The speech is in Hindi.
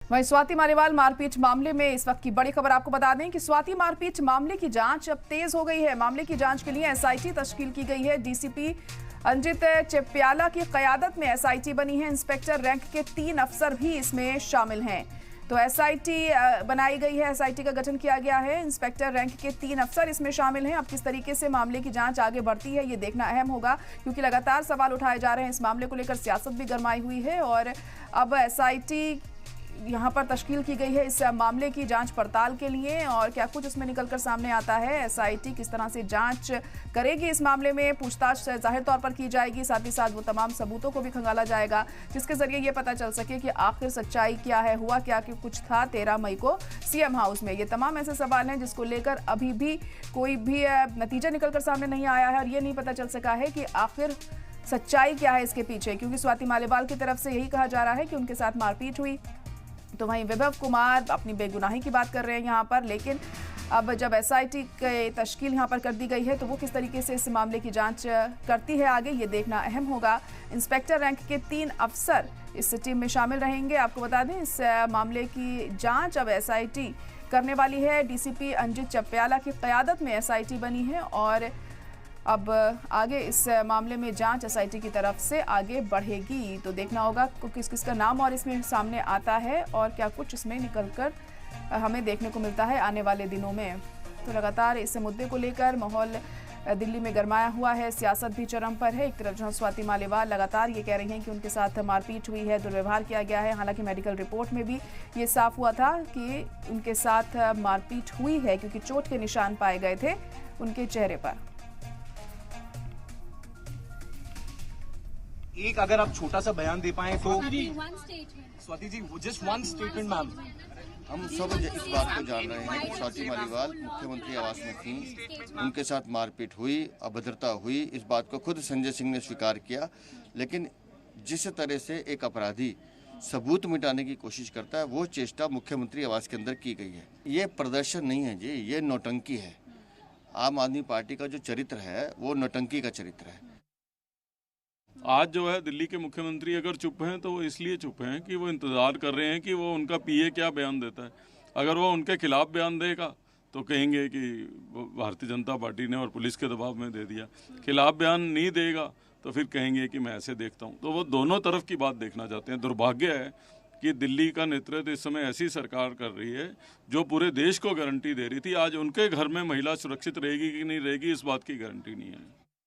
वहीं स्वाति मालीवाल मारपीट मामले में इस वक्त की बड़ी खबर आपको बता दें कि स्वाति मारपीट मामले की जांच अब तेज हो गई है। मामले की जांच के लिए एसआईटी तश्कील की गई है। डीसीपी अंजित चिप्याला की क़यादत में एसआईटी बनी है। इंस्पेक्टर रैंक के 3 अफसर भी इसमें शामिल हैं। तो एसआईटी बनाई गई है, एसआईटी का गठन किया गया है। इंस्पेक्टर रैंक के 3 अफसर इसमें शामिल हैं। अब किस तरीके से मामले की जांच आगे बढ़ती है ये देखना अहम होगा, क्योंकि लगातार सवाल उठाए जा रहे हैं। इस मामले को लेकर सियासत भी गरमाई हुई है और अब एसआईटी यहाँ पर तश्कील की गई है इस मामले की जांच पड़ताल के लिए। और क्या कुछ उसमें निकलकर सामने आता है, एसआईटी किस तरह से जांच करेगी इस मामले में, पूछताछ जाहिर तौर पर की जाएगी। साथ ही साथ वो तमाम सबूतों को भी खंगाला जाएगा जिसके जरिए ये पता चल सके कि आखिर सच्चाई क्या है, हुआ क्या कि कुछ था 13 मई को सीएम हाउस में। ये तमाम ऐसे सवाल हैं जिसको लेकर अभी भी कोई भी नतीजा निकलकर सामने नहीं आया है और ये नहीं पता चल सका है कि आखिर सच्चाई क्या है इसके पीछे, क्योंकि स्वाति मालीवाल की तरफ से यही कहा जा रहा है कि उनके साथ मारपीट हुई। तो वहीं विभव कुमार अपनी बेगुनाही की बात कर रहे हैं यहाँ पर, लेकिन अब जब एसआईटी की तश्कील यहाँ पर कर दी गई है तो वो किस तरीके से इस मामले की जांच करती है आगे ये देखना अहम होगा। इंस्पेक्टर रैंक के 3 अफसर इस टीम में शामिल रहेंगे। आपको बता दें इस मामले की जांच अब एसआईटी करने वाली है। डीसीपी अंजित चिप्याला की क़यादत में एसआईटी बनी है और अब आगे इस मामले में जांच एसआईटी की तरफ से आगे बढ़ेगी। तो देखना होगा किस किस का नाम और इसमें सामने आता है और क्या कुछ इसमें निकलकर हमें देखने को मिलता है आने वाले दिनों में। तो लगातार इस मुद्दे को लेकर माहौल दिल्ली में गरमाया हुआ है, सियासत भी चरम पर है। एक तरफ जहां स्वाति मालीवाल लगातार ये कह रही हैं कि उनके साथ मारपीट हुई है, दुर्व्यवहार किया गया है। हालांकि मेडिकल रिपोर्ट में भी ये साफ हुआ था कि उनके साथ मारपीट हुई है, क्योंकि चोट के निशान पाए गए थे उनके चेहरे पर। एक अगर आप छोटा सा बयान दे पाएं तो। Swati ji just one statement ma'am. हम सब इस बात को जान रहे हैं कि स्वाति मालीवाल मुख्यमंत्री आवास में थी, उनके साथ मारपीट हुई, अभद्रता हुई। इस बात को खुद संजय सिंह ने स्वीकार किया। लेकिन जिस तरह से एक अपराधी सबूत मिटाने की कोशिश करता है, वो चेष्टा मुख्यमंत्री आवास के अंदर की गई है। ये प्रदर्शन नहीं है जी, ये नौटंकी है। आम आदमी पार्टी का जो चरित्र है वो नौटंकी का चरित्र है। आज जो है दिल्ली के मुख्यमंत्री अगर चुप हैं तो वो इसलिए चुप हैं कि वो इंतज़ार कर रहे हैं कि वो उनका पीए क्या बयान देता है। अगर वो उनके खिलाफ बयान देगा तो कहेंगे कि भारतीय जनता पार्टी ने और पुलिस के दबाव में दे दिया। खिलाफ बयान नहीं देगा तो फिर कहेंगे कि मैं ऐसे देखता हूँ। तो वो दोनों तरफ की बात देखना चाहते हैं। दुर्भाग्य है कि दिल्ली का नेतृत्व इस समय ऐसी सरकार कर रही है जो पूरे देश को गारंटी दे रही थी। आज उनके घर में महिला सुरक्षित रहेगी कि नहीं रहेगी इस बात की गारंटी नहीं है।